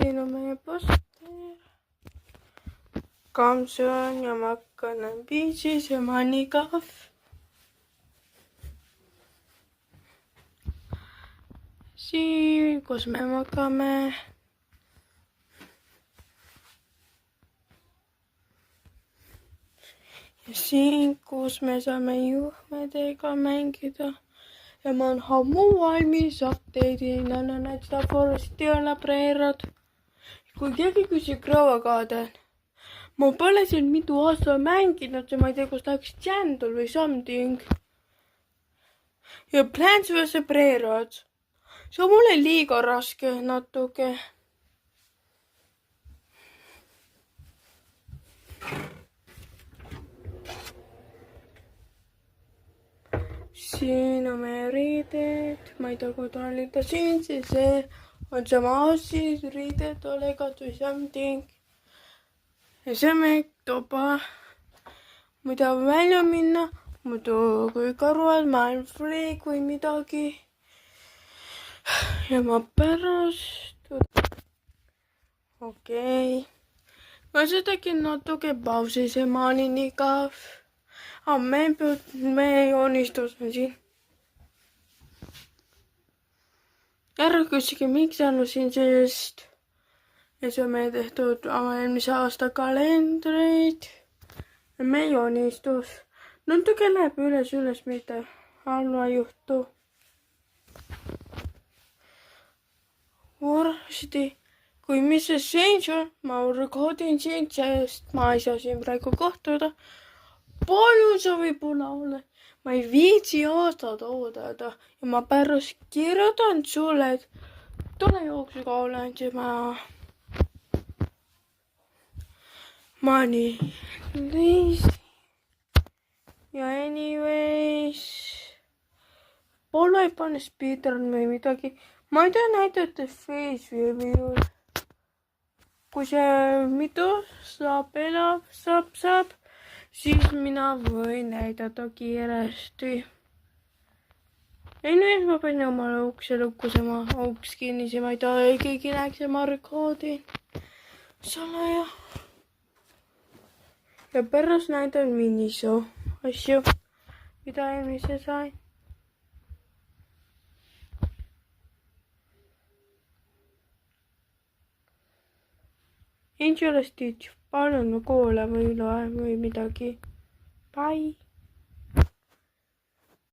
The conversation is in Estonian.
siin on meie poster. Kamson ja Makkan on Beachis ja Mannikahv. Siin, kus me magame. Ja siin, kus me saame juhmedega mängida. Ja mä oon hammu valmis update'ina näitä Forestialla preerad. Kui keegi küsib rauakaaden, ma pole siin mitu aasta mänginud ja ma ei tea, kus tahaks Jandol või something. Ja Plants vs Preerad. See on mulle liiga raske natuke. Siin on meie riided, ma ei tea, kui talita siin, siis see on sama asi, riided, olegat või something. Ja see on meie toba, mida välja minna, muidu kui karuad, maailm freak või midagi. Ja ma pärast... Okei. Ma see tegin natuke pausi, see Mannikahv. Me joonistusime siin. Ära küsige, miks alusin sellest. Ja see on meie tehtud eelmise aasta kalendreid. Ja me joonistus. Natuke läheb üles, mitte halva juhtu. Varsti, kui Mrs. Change on, ma rekoodin siin, sest ma ei saa siin praegu kohtuda. Palju sa võib-olla ole. Ma ei viitsi aastat oodata ja ma pärast kirjutan sulle, et tule jooksuga olen ja ma nii liisi. Ja anyways, pole ei pane speedrun või midagi. Ma ei tea näidata face või minul. Kui see mitu saab, siis mina võin näidata kiiresti. Ei nüüd ma panin omale ukse lukkusema, uks kinnise, ma ei taha, keegi näeks ja ma rekoodin. Salaja. Ja pärast näidan minisoo asju, mida eelmise sain. Enjoy Stitch, palun kuula või loe või midagi. Bye!